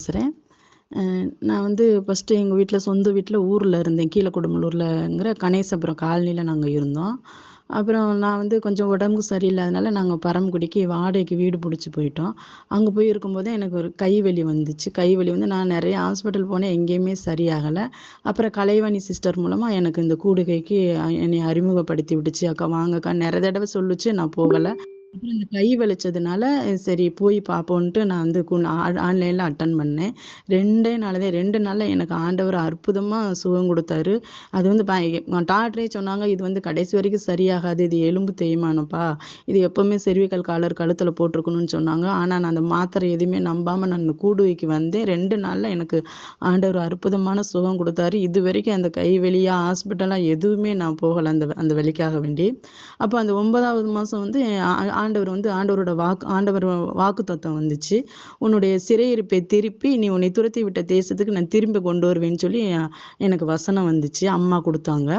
பேசுறேன். அ நான் வந்து ஃபர்ஸ்ட்டு எங்க வீட்ல சொந்த வீட்ல ஊர்ல இருந்தேன். கீழ கொடுமலூர்லங்கிற கணேசபுரம் காலனில நாங்க இருந்தோம். அப்புறம் நான் வந்து கொஞ்சம் உடம்பு சரியில்லாதனால நாங்க பரமக்குடிக்கு வாடகைக்கு வீடு புடிச்சு போயிட்டோம். அங்க போய் இருக்கும்போது எனக்கு ஒரு கை வலி வந்துச்சு. கை வலி வந்து நான் நெறைய ஹாஸ்பிட்டல் போனேன். எங்கேயுமே சரியாகல. அப்புறம் கலைவாணி சிஸ்டர் மூலமா எனக்கு இந்த கூடுகைக்கு என்னைய அறிமுகப்படுத்தி விட்டுச்சு. "அக்கா வாங்கக்கா" நெறைய தடவ சொல்லுச்சு. நான் போகல. அப்புறம் இந்த கை வலிச்சதுனால, சரி போய் பார்ப்போன்ட்டு நான் வந்து ஆன்லைன்ல அட்டெண்ட் பண்ணேன். 2டே நாள்ல 2 நாள்ல எனக்கு ஆண்டவர் அற்புதமா சுகம் குடுத்தாரு. அது வந்து டாக்டரே சொன்னாங்க, "இது வந்து கடைசி வரைக்கும் சரியாகாது. இது எலும்பு தேய்மானம்ப்பா. இது எப்பவுமே செர்விக்கல் காலர் கழுத்துல போட்டுருக்கணும்னு" சொன்னாங்க. ஆனா நான் அந்த மாத்திரை எதுவுமே நம்பாம நான் கூடுவைக்கு வந்தேன். 2 நாள்ல எனக்கு ஆண்டவர் அற்புதமான சுகம் குடுத்தாரு. இதுவரைக்கும் அந்த கை வலியா, ஹாஸ்பிட்டலா எதுவுமே நான் போகல அந்த அந்த வலிக்காக வேண்டி. அப்ப அந்த 9வது மாசம் வந்து ஆண்டவர் வந்து ஆண்டவர் வாக்குத்தத்தம் வந்துச்சு. "உன்னுடைய சிறையிருப்பை திருப்பி நீ உன்னை துரத்தி விட்ட தேசத்துக்கு நான் திரும்ப கொண்டு வருவேன்னு" சொல்லி எனக்கு வசனம் வந்துச்சு. அம்மா குடுத்தாங்க.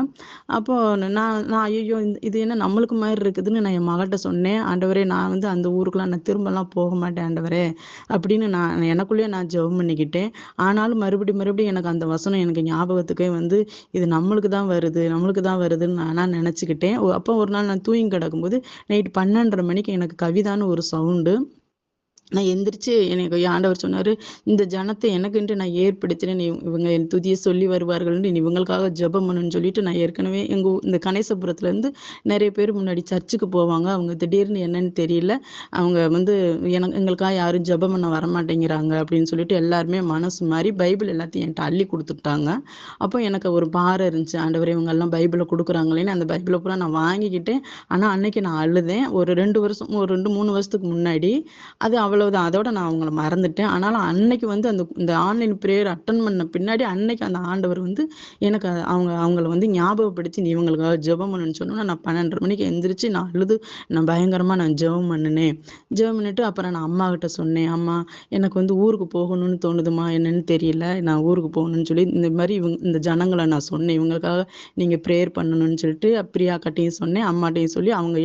அப்போ நான் நான் ஐயய்யோ! இது என்ன நம்மளுக்கு மாரி இருக்குதுன்னு நான் என் மகள்ட்ட சொன்னேன். "ஆண்டவரே நான் வந்து அந்த ஊருக்குலாம் நான் திரும்பலாம் போக மாட்டேன் ஆண்டவரே" அப்படின்னு நான் எனக்குள்ளேயே நான் ஜெபம் பண்ணிக்கிட்டேன். ஆனாலும் மறுபடியும் எனக்கு அந்த வசனம் எனக்கு ஞாபகத்துக்கே வந்து, இது நம்மளுக்கு தான் வருது, நம்மளுக்கு தான் வருதுன்னு நானா நெனச்சுக்கிட்டேன். அப்போ ஒரு நாள் நான் தூங்கி கிடக்கும்போது, நைட் 12:30 மணிக்கு எனக்கு கவிதான்னு ஒரு சவுண்டு. நான் எந்திரிச்சு எனக்கு ஆண்டவர் சொன்னாரு, "இந்த ஜனத்த எனக்கென்று நான் ஏற்படுத்தினேன். இவங்க என் துதிய சொல்லி வருவார்கள்ன்னு நீ இவங்களுக்காக ஜெபம் பண்ணுன்னு" சொல்லிட்டு நான் ஏற்கனவே இந்த கணேசபுரத்துலேருந்து நெறைய பேர் முன்னாடி சர்ச்சுக்கு போவாங்க. அவங்க திடீர்னு என்னன்னு தெரியல. அவங்க வந்து எங்களுக்காக யாரும் ஜெபம் பண்ண வரமாட்டேங்கிறாங்க அப்படின்னு சொல்லிட்டு எல்லாருமே மனசு மாறி பைபிள் எல்லாத்தையும் என்ட்ட அள்ளி குடுத்துட்டாங்க. அப்போ எனக்கு ஒரு பாரம் இருந்துச்சு. ஆண்டவரே இவங்கெல்லாம் பைபிள குடுக்குறாங்களேன்னு அந்த பைபிள பூரா நான் வாங்கிக்கிட்டேன். ஆனா அன்னைக்கு நான் அழுதேன். ஒரு 2 வருஷம் ஒரு 2, 3 வருஷத்துக்கு முன்னாடி. அது அவ்வளவுதான். அதோட நான் அவங்கள மறந்துட்டேன். ஆனாலும் அன்னைக்கு வந்து இந்த ஆன்லைன் பிரேயர் அட்டெண்ட் பண்ண பின்னாடி அன்னைக்கு அந்த ஆண்டவர் வந்து எனக்கு அவங்கள வந்து ஞாபகப்படுத்தி, "நீ இவங்களுக்காக ஜெபம் பண்ணுன்னு" சொன்னோனே நான் 12:30 மணிக்கு எந்திரிச்சு நான் அழுது நான் பயங்கரமா ஜெபம் பண்ணுனேன். ஜெபம் பண்ணிட்டு அப்புறம் நான் அம்மாகிட்ட சொன்னேன். "அம்மா எனக்கு வந்து ஊருக்கு போகணும்னு தோணுதும்மா. என்னன்னு தெரியல. நான் ஊருக்கு போகணும்னு" சொல்லி இந்த மாரி இந்த ஜனங்கள நான் சொன்னேன். இவங்களுக்காக நீங்க பிரேயர் பண்ணணும்னு சொல்லிட்டு பிரியாக்கிட்டயும் சொன்னேன். அம்மாட்டயும் சொல்லி அவங்க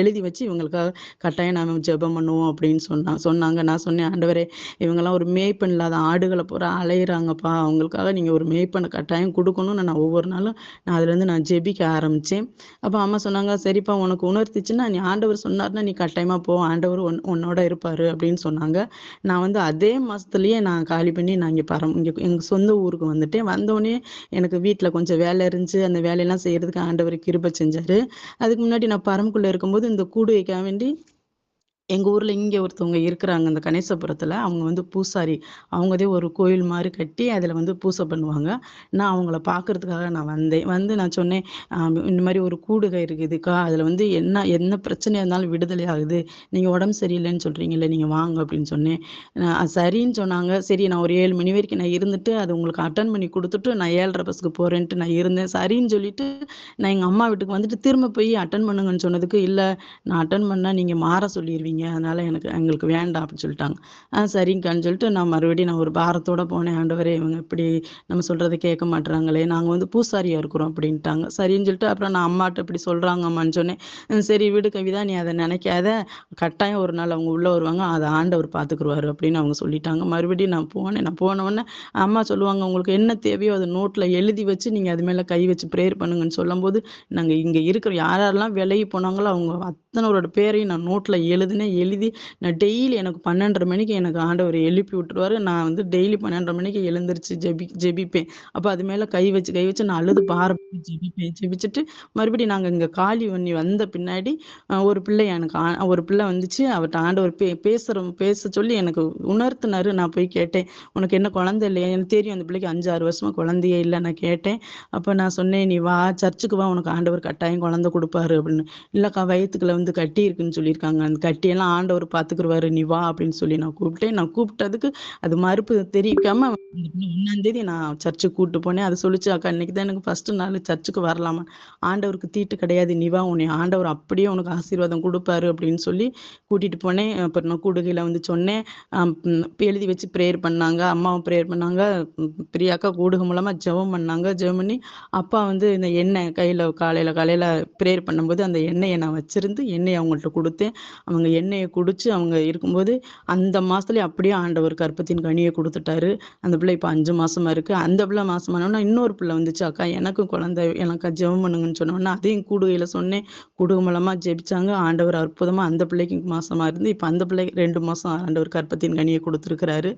எழுதி வச்சு இவங்களுக்காக கட்டாயம் நாம ஜெபம் பண்ணுவோம் அப்படின்னு சொன்னாங்க. நான் சொன்னேன், "ஆண்டவரே இவங்கலாம் ஒரு மேய்ப்பன் இல்லாத ஆடுகள பூரா அலையுறாங்கப்பா. அவங்களுக்காக நீங்க ஒரு மேய்ப்பன கட்டாயம் குடுக்கணும்னு" நான் ஒவ்வொரு நாளும் அதுலேருந்து நான் ஜெபிக்க ஆரம்பிச்சேன். அப்ப அம்மா சொன்னாங்க, "சரிப்பா உனக்கு உணர்த்திச்சுன்னா நீ ஆண்டவர் சொன்னாருன்னா நீ கட்டாயமா போ. ஆண்டவர் உன்னோட இருப்பாரு" அப்படின்னு சொன்னாங்க. நான் வந்து அதே மாசத்துலயே நான் காலி பண்ணி நான் இங்க எங்க சொந்த ஊருக்கு வந்துட்டேன். வந்தோனே எனக்கு வீட்ல கொஞ்சம் வேலை இருந்துச்சு. அந்த வேலையெல்லாம் செய்யறதுக்கு ஆண்டவர் கிருபை செஞ்சாரு. அதுக்கு முன்னாடி நான் பரமக்குடில இருக்கும்போது இந்த கூடுகைக்காக வேண்டி எங்க ஊர்ல இங்க ஒருத்தவங்க இருக்கிறாங்க. இந்த கணேசபுரத்துல. அவங்க வந்து பூசாரி. அவங்கதே ஒரு கோயில் மாரி கட்டி, அதுல வந்து பூசை பண்ணுவாங்க. நான் அவங்கள பார்க்கறதுக்காக நான் வந்தேன். வந்து நான் சொன்னேன், இந்த மாரி ஒரு கூடுகை இருக்குதுக்கா. அதுல வந்து என்ன என்ன பிரச்சனையா இருந்தாலும் விடுதலை ஆகுது. நீங்க உடம்பு சரியில்லன்னு சொல்றீங்கல்ல, நீங்க வாங்க" அப்படின்னு சொன்னேன். சரின்னு சொன்னாங்க. சரி நான் ஒரு 7 மணி வரைக்கும் நான் இருந்துட்டு, அது உங்களுக்கு அட்டெண்ட் பண்ணி குடுத்துட்டு, நான் 7:30 பஸ்ஸுக்கு போறேன்ட்டு நான் இருந்தேன். சரின்னு சொல்லிட்டு, நான் எங்க அம்மா வீட்டுக்கு வந்துட்டு, திரும்ப போய் அட்டெண்ட் பண்ணுங்கன்னு சொன்னதுக்கு, "இல்ல நான் அட்டெண்ட் பண்ணா நீங்க மாற சொல்லிருவீங்க. அதனால எங்களுக்கு வேண்டாம்" அப்படின்னு சொல்லிட்டாங்க. சரிங்க்கான்னு சொல்லிட்டு நான் மறுபடியும் ஒரு பாரத்தோட போனேன். "ஆண்டவரே இவங்க இப்படி நம்ம சொல்றத கேட்க மாட்றாங்களே! நாங்க வந்து பூசாரியா இருக்கிறோம்" அப்படின்ட்டாங்க. சரின்னு சொல்லிட்டு அப்புறம் நான் அம்மாட்ட இப்படி சொல்றாங்கம்மான்னு சொன்னேன். "சரி விடு கவிதா, நீ அத நெனைக்காத. கட்டாயம் ஒரு நாள் அவங்க உள்ள வருவாங்க. அத ஆண்டவர் பார்த்துக்குருவாரு" அப்படின்னு அவங்க சொல்லிட்டாங்க. மறுபடியும் நான் போனேன். நான் போனவுனே அம்மா சொல்லுவாங்க, "உங்களுக்கு என்ன தேவையோ அத நோட்ல எழுதி வச்சு, நீங்க அது மேல கை வச்சு பிரேயர் பண்ணுங்கன்னு" சொல்லும்போது, நாங்க இங்க இருக்கிற யார் யாரெல்லாம் விலகி போனாங்களோ, அவங்க அத்தனோரோட பேரையும் நான் நோட்ல எழுதினேன். எழுதி நான் டெய்லி எனக்கு 12:30 மணிக்கு எனக்கு ஆண்டவர் எழுப்பி விட்டுருவாரு. நான் வந்து டெய்லி 12:30 மணிக்கு எழுந்திருச்சு ஜெபிப்பேன். அப்ப அது மேல கை வச்சு நான் அழுது பாரப்பட்டு ஜெபிப்பேன். ஜெபிச்சுட்டு மறுபடியும் நாங்க இங்க காலி பண்ணி வந்த பின்னாடி ஒரு பிள்ளை எனக்கு ஒரு பிள்ளை வந்துச்சு. அவட்ட ஆண்டவர் பேச சொல்லி எனக்கு உணர்த்தினாரு. நான் போய் கேட்டேன், "உனக்கு என்ன குழந்தை இல்லையா?" எனக்கு தெரியும் அந்த பிள்ளைக்கு 5, 6 வருஷமா குழந்தையே இல்ல. நான் கேட்டேன். அப்ப நான் சொன்னேன், "நீ வா சர்ச்சுக்கு வா. உனக்கு ஆண்டவர் கட்டாயம் குழந்தை குடுப்பாரு" அப்படின்னு. "இல்லக்கா வயித்துக்குள்ள வந்து கட்டி இருக்குன்னு சொல்லியிருக்காங்க. அந்த கட்டியெல்லாம் ஆண்டவர் பார்த்துக்குருவாரு. நீ வா" அப்படின்னு சொல்லி நான் கூப்பிட்டேன். நான் கூப்பிட்டதுக்கு அது மறுப்பு தெரிவிக்காம அந்த பிள்ளை 1ஆம் தேதி நான் சர்ச்சுக்கு கூட்டு போனேன். அது சொல்லுச்சு, "அக்கா இன்னைக்கு தான் எனக்கு ஃபர்ஸ்ட் நாள் சர்ச்சுக்கு வரலாமா? ஆண்டவருக்கு தீட்டு கிடையாது. நீ வா உன்னைய ஆண்டவர் அப்படியே உனக்கு ஆசீர்வாதம் குடுப்பாரு" அப்படின்னு சொல்லி கூட்டிட்டு போனேன். அப்புறம் நான் கூடுகையில வந்து சொன்னேன். எழுதி வச்சு பிரேயர் பண்ணாங்க. அம்மாவும் பிரேயர் பண்ணாங்க. பிரியாக்கா கூடுகை மூலமா ஜெபம் பண்ணாங்க. ஜெபம் பண்ணி அப்பா வந்து இந்த எண்ணெய் கையில காலையில காலையில பிரேயர் பண்ணும்போது அந்த எண்ணெய நான் வச்சிருந்து எண்ணெய் அவங்கள்ட்ட குடுத்தேன். அவங்க எண்ணெய குடிச்சு அவங்க இருக்கும்போது, அந்த மாசத்துலயே அப்படியே ஆண்டவர் கர்ப்பத்தின் கனிய குடுத்துட்டாரு. அந்த பிள்ளை இப்ப 5 மாசமா இருக்கு. அந்த பிள்ளை மாசமானோனே இன்னொரு பிள்ளை வந்துச்சு. "அக்கா எனக்கும் குழந்தை, எனக்கா ஜெபம் பண்ணுங்கன்னு" சொன்னோனே, அதையும் கூடுகையில சொன்னேன். கூடுகை மூலமா ஜெபிச்சாங்க. ஆண்டவர் அற்புதமா அந்த பிள்ளைக்கு மாசமா இருந்து, இப்ப அந்த பிள்ளை 2 மாசம் ஆண்டவர் கர்ப்பத்தின் கனிய குடுத்துருக்கிறாரு.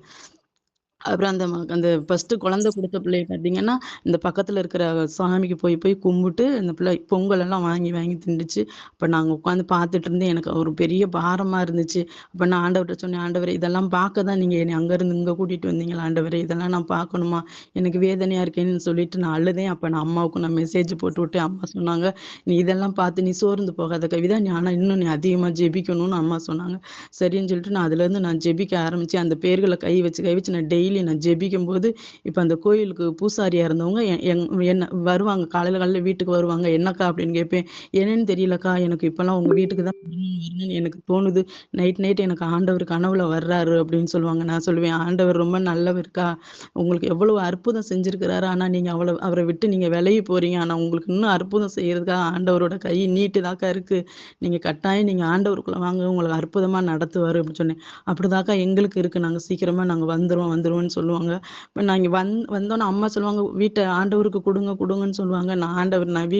அப்புறம் அந்த ஃபர்ஸ்ட்டு குழந்தை குடுத்த பிள்ளைய பார்த்தீங்கன்னா, இந்த பக்கத்துல இருக்கிற சாமிக்கு போய் போய் கும்பிட்டு, அந்த பிள்ளை பொங்கல் எல்லாம் வாங்கி வாங்கி தின்னுச்சு. அப்ப நாங்க உட்காந்து பார்த்துட்டு இருந்தேன். எனக்கு ஒரு பெரிய பாரமா இருந்துச்சு. அப்ப நான் ஆண்டவர்ட்ட சொன்னேன், "ஆண்டவரே இதெல்லாம் பார்க்க தான் நீங்க என்னைய அங்கருந்து இங்க கூட்டிட்டு வந்தீங்களா ஆண்டவரே? இதெல்லாம் நான் பார்க்கணுமா? எனக்கு வேதனையா இருக்கேன்னு" சொல்லிட்டு நான் அழுதேன். அப்ப நான் அம்மாவுக்கு மெசேஜ் போட்டு விட்டேன். அம்மா சொன்னாங்க, "நீ இதெல்லாம் பார்த்து நீ சோர்ந்து போகாத கவிதா. ஆனா இன்னும் நீ அதிகமா ஜெபிக்கணும்னு" அம்மா சொன்னாங்க. சரின்னு சொல்லிட்டு நான் அதுலேருந்து ஜெபிக்க ஆரம்பிச்சேன். அந்த பேர்கள கை வச்சு நான் டெய்லி ஜெபிக்கும்போது, இப்ப அந்த கோயிலுக்கு பூசாரியா இருந்தவங்க எ என் என்ன வருவாங்க. காலையில காலையில வீட்டுக்கு வருவாங்க. "என்னக்கா?" அப்படின்னு கேட்பேன். "என்னன்னு தெரியலக்கா. எனக்கு இப்பலாம் உங்க வீட்டுக்கு தான் வரணும்னு எனக்கு தோணுது. நைட் எனக்கு ஆண்டவர் கனவுல வர்றாரு" அப்படின்னு சொல்லுவாங்க. நான் சொல்லுவேன், "ஆண்டவர் ரொம்ப நல்லவர்க்கா. உங்களுக்கு எவ்வளவு அற்புதம் செஞ்சிருக்கிறாரு. ஆனா நீங்க அவர விட்டு நீங்க விலகி போறீங்க. ஆனா உங்களுக்கு இன்னும் அற்புதம் செய்யறதுக்காக ஆண்டவரோட கை நீட்டிதாக்கா இருக்கு. நீங்க கட்டாயம் ஆண்டவருக்குள்ள வாங்க. உங்களுக்கு அற்புதமா நடத்துவாரு" அப்படின்னு சொன்னேன். "அப்படிதாக்கா எங்களுக்கு இருக்கு. நாங்க சீக்கிரமா வந்துருவோம்ன்னு" சொல்லுவாங்க. இப்ப நாங்க வந்தோனே அம்மா சொல்லுவாங்க, "வீட்ட ஆண்டவருக்கு குடுங்கன்னு" சொல்லுவாங்க.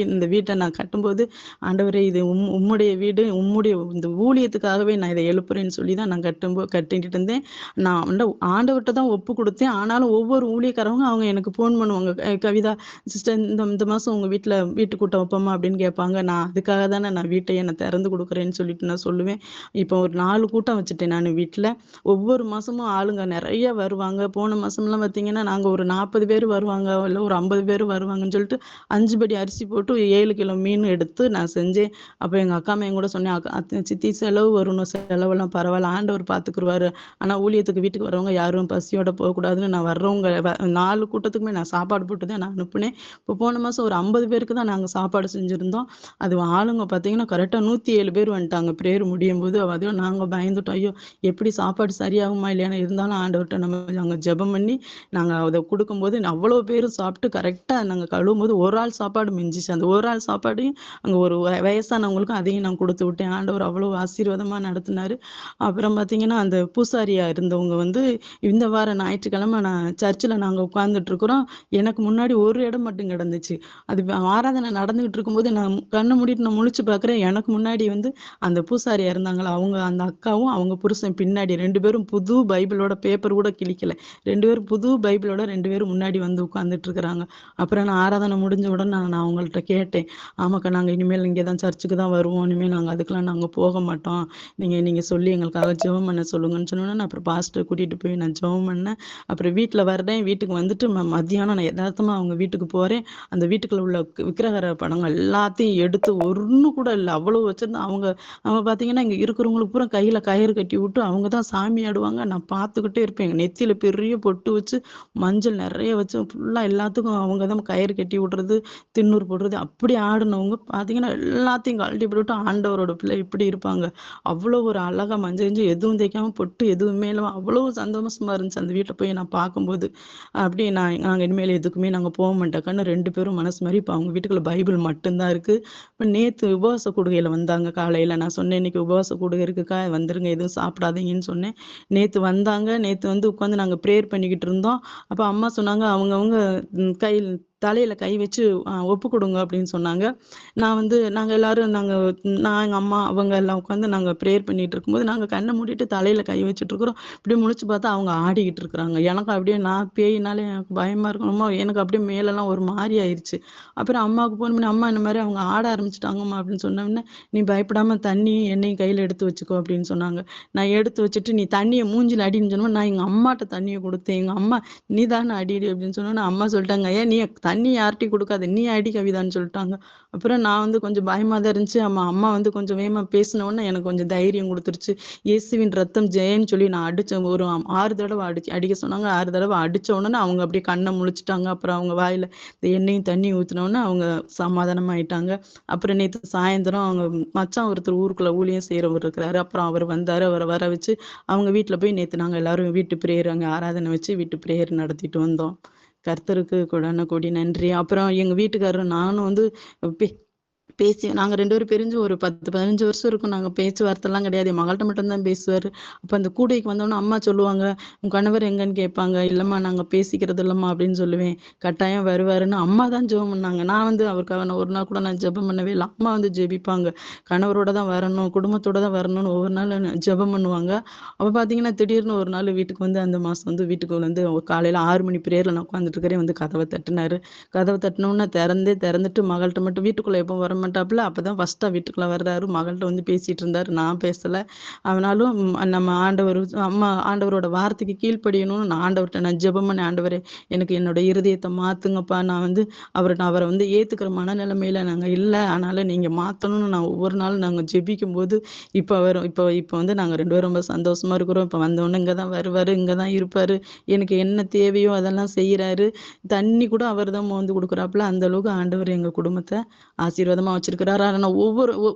இந்த வீட்ட நான் கட்டும்போது, "ஆண்டவரே இது உம்முடைய வீடு. உம்முடைய இந்த ஊழியத்துக்காகவே நான் இத எழுப்புறேன்னு" சொல்லி தான் நான் கட்டிக்கிட்டு இருந்தேன். நான் வந்து ஆண்டவர்ட்ட தான் ஒப்பு குடுத்தேன். ஆனாலும் ஒவ்வொரு ஊழியக்காரவங்க அவங்க எனக்கு ஃபோன் பண்ணுவாங்க. "கவிதா சிஸ்டர் இந்த இந்த மாசம் உங்க வீட்டு கூட்டம் வைப்போமா?" அப்படின்னு கேட்பாங்க. நான் அதுக்காக தானே நான் வீட்டையே திறந்து குடுக்குறேன்னு சொல்லிட்டு நான் சொல்லுவேன். இப்போ ஒரு 4 கூட்டம் வச்சுட்டேன் நானு வீட்ல. ஒவ்வொரு மாசமும் ஆளுங்க நெறைய வருவாங்க. போன மாசம்லாம் பார்த்தீங்கன்னா, நாங்க ஒரு 40 பேர் வருவாங்க, இல்ல ஒரு 50 பேர் வருவாங்கன்னு சொல்லிட்டு 5 படி அரிசி போட்டு 7 கிலோ மீன் எடுத்து நான் செஞ்சேன். அப்ப எங்க அக்கா மகன் கூட சொன்னேன், சித்தி செலவு வரும். செலவெல்லாம் பரவால்ல. ஆண்டவர் பார்த்துக்குருவாரு. ஆனா ஊழியத்துக்கு வீட்டுக்கு வரவங்க யாரும் பசியோட போக்கூடாதுன்னு நான் வர்றவங்க 4 கூட்டத்துக்குமே நான் சாப்பாடு போட்டு தான் நான் அனுப்புனேன். இப்போ போன மாசம் ஒரு 50 பேருக்கு தான் நாங்க சாப்பாடு செஞ்சிருந்தோம். அது ஆளுங்க பார்த்தீங்கன்னா, கரெக்ட்டா 107 பேர் வந்துட்டாங்க. பிரேயர் முடியும்போது அதுவும் நாங்க பயந்துட்டோம். ஐயோ! எப்படி சாப்பாடு சரியாகுமா இல்லையான்னு இருந்தாலும் ஆண்டவர்ட்ட நம்ம நாங்க ஜெபம் பண்ணி, நாங்க அத குடுக்கும்போது அவ்வளோ பேரும் சாப்பிட்டு கரெக்ட்டா நாங்க கழுவும்போது ஒரு ஆள் சாப்பாடு மிஞ்சுச்சு. அந்த ஒரு ஆள் சாப்பாடையும் அங்க ஒரு வயசானவங்களுக்கும் அதையும் நான் குடுத்து விட்டேன். ஆண்டவர் அவ்வளோ ஆசீர்வாதமா நடத்துனாரு. அப்புறம் பார்த்தீங்கன்னா, அந்த பூசாரியா இருந்தவங்க வந்து, இந்த வார ஞாயிற்றுக்கிழமை சர்ச்சுல நாங்க உட்கார்ந்துட்டு இருக்கிறோம். எனக்கு முன்னாடி ஒரு இடம் மட்டும் கிடந்துச்சு. அது ஆராதனை நடந்துகிட்டு இருக்கும்போது நான் கண்ண மூடிட்டு நான் முழிச்சு பார்க்குறேன். எனக்கு முன்னாடி வந்து அந்த பூசாரியா இருந்தாங்கல்ல, அவங்க அந்த அக்காவும், அவங்க புருஷன் பின்னாடி 2 பேரும் புது பைபிளோட பேப்பர் கூட கிழிக்கல. 2 பேரும் புது பைபிளோட 2 பேரும் முன்னாடி வந்து உட்கார்ந்துட்டு இருக்கிறாங்க. அப்புறம் நான் ஆராதனை முடிஞ்ச உடனே நான் அவங்கள்ட்ட கேட்டேன். "ஆமாக்கா, நாங்க இனிமேல் இங்க தான் சர்ச்சுக்கு தான் வருவோம். இனிமேல் அதுக்கெல்லாம் நாங்க போக மாட்டோம். நீங்க நீங்க சொல்லி எங்களுக்காக ஜெபம் பண்ண சொல்லுங்கன்னு" சொன்னோனே, நான் அப்புறம் பாஸ்டர கூட்டிட்டு போய் நான் ஜெபம் பண்ணேன். அப்புறம் வீட்ல வர்றேன். வீட்டுக்கு வந்துட்டு மத்தியானம் நான் எதார்த்தமா அவங்க வீட்டுக்கு போறேன். அந்த வீட்டுக்குள்ள உள்ள விக்கிரகர படங்கள் எல்லாத்தையும் எடுத்து ஒண்ணு கூட இல்ல. அவ்வளோ வச்சிருந்தேன். அவங்க அவங்க பார்த்தீங்கன்னா, இங்க இருக்கிறவங்களுக்கு பூரா கையில கயிறு கட்டி விட்டு அவங்க தான் சாமி ஆடுவாங்க. நான் பார்த்துக்கிட்டே இருப்பேன். எங்க நெத்தியில பெரிய பொட்டு வச்சு, மஞ்சள் நெறைய வச்சு ஃபுல்லா எல்லாத்துக்கும் அவங்க தான் கயிறு கட்டி விடுறது, திண்ணூறு போடுறது அப்படி ஆடுனவங்க பார்த்தீங்கன்னா, எல்லாத்தையும் கழட்டி போட்டுட்டு ஆண்டவரோட பிள்ளை இப்படி இருப்பாங்க. அவ்வளோ ஒரு அழகா மஞ்சள் கிஞ்சள் எதுவும் தேய்க்காம பொட்டு எதுவுமே இல்லாம அவ்வளோ சந்தோஷமா இருந்துச்சு அந்த வீட்ட போய் நான் பார்க்கும்போது. அப்படியே நாங்க இனிமேல் எதுக்குமே நாங்க போமாட்டோம்க்கான்னு 2 பேரும் மனசு மாரி இப்ப அவங்க வீட்டுக்குள்ள பைபிள் மட்டும் தான் இருக்கு. இப்ப நேத்து உபவாச கூடுகையில வந்தாங்க காலையில. நான் சொன்னேன், "இன்னைக்கு உபவாச கூடுகை இருக்குக்கா, வந்துருங்க. எதுவும் சாப்பிடாதீங்கன்னு" சொன்னேன். நேத்து வந்தாங்க. நேத்து வந்து உட்காந்து நாங்க பிரேயர் பண்ணிக்கிட்டு இருந்தோம். அப்ப அம்மா சொன்னாங்க, அவங்கவங்க தலையில கை வச்சு ஒப்பு குடுங்க அப்படின்னு சொன்னாங்க. நான், எங்க அம்மா அவங்க எல்லாம் உட்காந்து நாங்க பிரேயர் பண்ணிட்டு இருக்கும்போது, நாங்க கண்ண மூடிட்டு தலையில கை வச்சுட்டு இருக்கிறோம். இப்படி முழிச்சு பார்த்தா அவங்க ஆடிக்கிட்டு இருக்கிறாங்க. எனக்கு அப்படியே பேயினாலே எனக்கு பயமா இருக்கணுமா, எனக்கு அப்படியே மேலெல்லாம் ஒரு மாரி ஆயிருச்சு. அப்புறம் அம்மாவுக்கு ஃபோன் பண்ணி, "அம்மா இந்த மாரி அவங்க ஆட ஆரம்பிச்சுட்டாங்கம்மா" அப்படின்னு சொன்னோனே, "நீ பயப்படாம தண்ணியும் எண்ணெயும் கையில எடுத்து வச்சுக்கோ" அப்படின்னு சொன்னாங்க. நான் எடுத்து வச்சுட்டு, "நீ தண்ணிய மூஞ்சில அடின்னு" சொன்னோனே, நான் எங்க அம்மாட்ட தண்ணிய குடுத்தேன். எங்க அம்மா, "நீ தானே அடிடி" அப்படின்னு சொன்னோனே, அம்மா சொல்லிட்டாங்க, "ஏன் நீ தண்ணி யார்ட்டயும் குடுக்காத. நீ அடி கவிதான்னு" சொல்லிட்டாங்க. அப்புறம் நான் வந்து கொஞ்சம் பயமா தான் இருந்துச்சு. அம்மா அம்மா வந்து கொஞ்சம் வேகமா பேசின உடனே எனக்கு கொஞ்சம் தைரியம் குடுத்துருச்சு. இயேசுவின் ரத்தம் ஜெயம்ன்னு சொல்லி நான் அடிச்சேன். ஒரு 6 தடவ அடிக்க சொன்னாங்க. 6 தடவ அடிச்ச உடனே அவங்க அப்படியே கண்ண முழிச்சுட்டாங்க. அப்புறம் அவங்க வாயில இந்த எண்ணெயும் தண்ணியும் ஊத்துன உடனே அவங்க சமாதானமாயிட்டாங்க. அப்புறம் நேத்து சாயந்தரம் அவங்க மச்சான் ஒருத்தர் ஊருக்குள்ள ஊழியம் செய்றவரு இருக்கிறாரு. அப்புறம் அவரு வந்தாரு. அவர வர வச்சு அவங்க வீட்ல போய் நேத்து நாங்க எல்லாரும் வீட்டு பிரேயர் அங்க ஆராதனை வச்சு வீட்டு பிரேயர் நடத்திட்டு வந்தோம். கர்த்தருக்கு கோடான கோடி நன்றி. அப்புறம் எங்க வீட்டுக்காரரும் நானும் வந்து பெ பேசி நாங்க 2 பேரும் பிரிஞ்சு ஒரு 10, 15 வருஷம் இருக்கும். நாங்க பேச்சுவார்த்தைலாம் கிடையாது. என் மகள்ட்ட மட்டும் தான் பேசுவாரு. அப்ப அந்த கூடைக்கு வந்தோனே அம்மா சொல்லுவாங்க, "உன் கணவர் எங்கன்னு?" கேட்பாங்க. "இல்லம்மா நாங்க பேசிக்கிறது இல்லம்மா" அப்படின்னு சொல்லுவேன். கட்டாயம் வருவாருன்னு அம்மா தான் ஜெபம் பண்ணாங்க. நான் வந்து அவருக்காக நான் ஒரு நாள் கூட நான் ஜெபம் பண்ணவே இல்ல. அம்மா வந்து ஜெபிப்பாங்க. கணவரோட தான் வரணும், குடும்பத்தோட தான் வரணும்னு ஒவ்வொரு நாள் ஜெபம் பண்ணுவாங்க. அப்ப பார்த்தீங்கன்னா, திடீர்னு ஒரு நாள் வீட்டுக்கு வந்து அந்த மாசம் வந்து வீட்டுக்கு வந்து காலையில 6 மணி பிரேயர்ல நான் உட்காந்துட்டு இருக்கிறேன். வந்து கதவ தட்டுனாரு. கதவ தட்டுனோனே திறந்துட்டு மகள்ட்ட மட்டும் வீட்டுக்குள்ள எப்பவும் வரமாட்டாப்புல. அப்பதான் ஃபர்ஸ்ட்டா வீட்டுக்குள்ள வர்றாரு. மகள்ட்ட வந்து பேசிட்டு இருந்தாரு. நான் பேசல. ஆனாலும் நம்ம ஆண்டவரோட வார்த்தைக்கு கீழ்ப்படியணும்னு நான் ஆண்டவர்ட்ட நான் ஜெபம் பண்ணேன். ஆண்டவரே எனக்கு என்னோட இருதயத்த மாத்துங்கப்பா. நான் வந்து அவர வந்து ஏத்துக்கிற மனநிலைமையில நாங்க இல்ல. ஆனாலும் நீங்க மாத்தணும்னு நான் ஒவ்வொரு நாளும் நாங்க ஜெபிக்கும்போது, இப்ப வந்து நாங்க 2 பேரும் ரொம்ப சந்தோஷமா இருக்கிறோம். இப்ப வந்தோனே இங்க தான் வருவாரு, இங்க தான் இருப்பாரு. எனக்கு என்ன தேவையோ அதெல்லாம் செய்றாரு. தண்ணி கூட அவர் தான் மோந்து குடுக்குறாப்புல. அந்த அளவுக்கு ஆண்டவர் எங்க குடும்பத்த ஆசீர்வாதமா வச்சிருக்கிறாரு.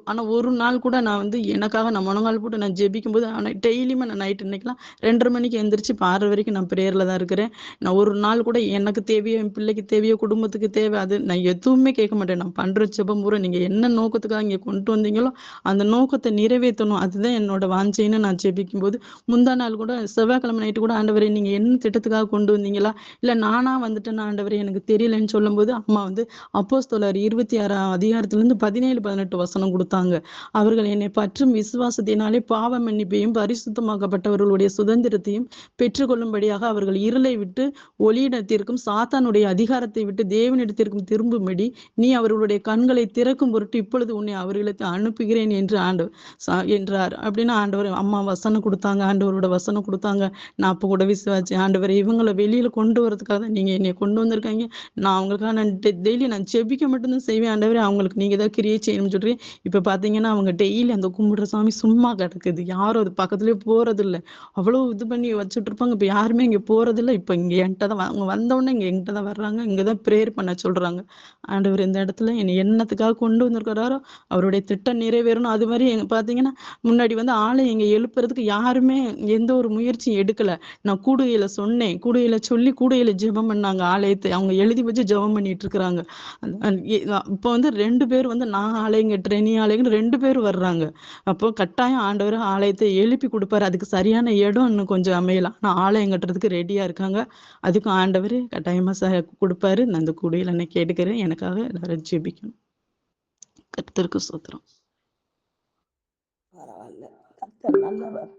ஆனா ஒரு நாள் கூட நான் வந்து எனக்காக நான் முழங்கால் போட்டு நான் ஜெபிக்கும்போது, ஆனா டெய்லியுமே நான் நைட் இன்னைக்கெல்லாம் 2:30 மணிக்கு எந்திரிச்சு இப்ப 6:30 வரைக்கும் நான் பிரேயர்ல தான் இருக்கிறேன். நான் ஒரு நாள் கூட எனக்கு தேவையோ, என் பிள்ளைக்கு தேவையோ, குடும்பத்துக்கு தேவை அது நான் எதுவுமே கேட்க மாட்டேன். நான் பண்ற ஜெபம் பூரா நீங்க என்ன நோக்கத்துக்காக இங்க கொண்டு வந்தீங்களோ, அந்த நோக்கத்த நிறைவேத்தணும். அதுதான் என்னோட வாஞ்சைன்னு நான் ஜெபிக்கும்போது, முந்தா நாள் கூட செவ்வாய்க்கிழமை நைட்டு கூட ஆண்டவரே நீங்க என்ன திட்டத்துக்காக கொண்டு வந்தீங்களா? இல்ல நானா வந்துட்டேனா ஆண்டவரே எனக்கு தெரியலன்னு சொல்லும்போது, அம்மா வந்து அப்போஸ்தலர் 26ஆம் அதிகாரத்திலிருந்து 17, 18 வசனம் குடுத்தாங்க. அவர்கள் என்னை பற்றும் விசுவாசத்தினாலே பாவ மன்னிப்பையும், பரிசுத்தமாக்கப்பட்டவர்களுடைய சுதந்திரத்தையும் பெற்றுக்கொள்ளும்படியாக அவர்கள் இருளை விட்டு ஒளியிடத்திற்கும், சாத்தானுடைய அதிகாரத்தை விட்டு தேவனிடத்திற்கும் திரும்பும்படி, நீ அவர்களுடைய கண்களை திறக்கும் பொருட்டு இப்பொழுது உன்னை அவர்களுக்கு அனுப்புகிறேன் என்று என்றார். அப்படின்னு ஆண்டவர் அம்மா வசனம் குடுத்தாங்க. ஆண்டவரோட வசனம் குடுத்தாங்க. நான் அப்ப கூட விசுவாசிச்சேன். ஆண்டவரே இவங்கள வெளியில கொண்டு வரதுக்காக தான் நீங்க என்னைய கொண்டு வந்திருக்காங்க. நான் அவங்களுக்காக நான் டெய்லி நான் ஜெபிக்க மட்டும் தான் செய்வேன். ஆண்டவரே அவங்களுக்கு நீங்க தான் கிரியை செய்யணும்னு சொல்றேன். இப்ப பார்த்தீங்கன்னா, அவங்க டெய்லி அந்த கும்பிடுற சாமி சும்மா கிடக்குது. யாரும் அது பக்கத்திலேயே போறதில்ல. அவ்வளோ இது பண்ணி வச்சுட்டுருப்பாங்க. இப்ப யாருமே இங்க போறதில்ல. இப்ப இங்க என்ட்ட தான் அவங்க வந்தவுடனே இங்க என்கிட்ட தான் வர்றாங்க. இங்க தான் பிரேயர் பண்ண சொல்றாங்க. ஆண்டவர் இந்த இடத்துல என்னை என்னத்துக்காக கொண்டு வந்திருக்கிறாரோ, அவருடைய திட்டம் நிறைவேறணும். அதுமாரி பார்த்தீங்கன்னா, முன்னாடி வந்து ஆலயம் இங்க எழுப்புறதுக்கு யாருமே எந்த ஒரு முயற்சியும் எடுக்கல. நான் கூடுகையில சொன்னேன். கூடுகையில சொல்லி கூடுகையில ஜெபம் பண்ணாங்க ஆலயத்த. அவங்க எழுதி வச்சு ஜெபம் பண்ணிட்டு இருக்கிறாங்க. இப்போ வந்து 2 பேர் வந்து நான் ஆலயம் கட்டுறேன், நீ ஆலயம்ன்னு 2 பேர் வர்றாங்க. அப்போ கட்டாயம் ஆண்டவர் ஆலயத்த எழுப்பி குடுப்பாரு. அதுக்கு சரியான இடம் இன்னும் கொஞ்சம் அமையலாம். ஆனா ஆலயம் கட்டுறதுக்கு ரெடியா இருக்காங்க. அதுக்கும் ஆண்டவரு கட்டாயமா குடுப்பாரு. நான் அந்த கூடுகையில நான் கேட்டுக்கிறேன். எனக்காக எல்லாரும் ஜெபிக்கணும். கர்த்தருக்கு ஸ்தோத்திரம். பரவால்ல. கர்த்தர் நல்லவர்.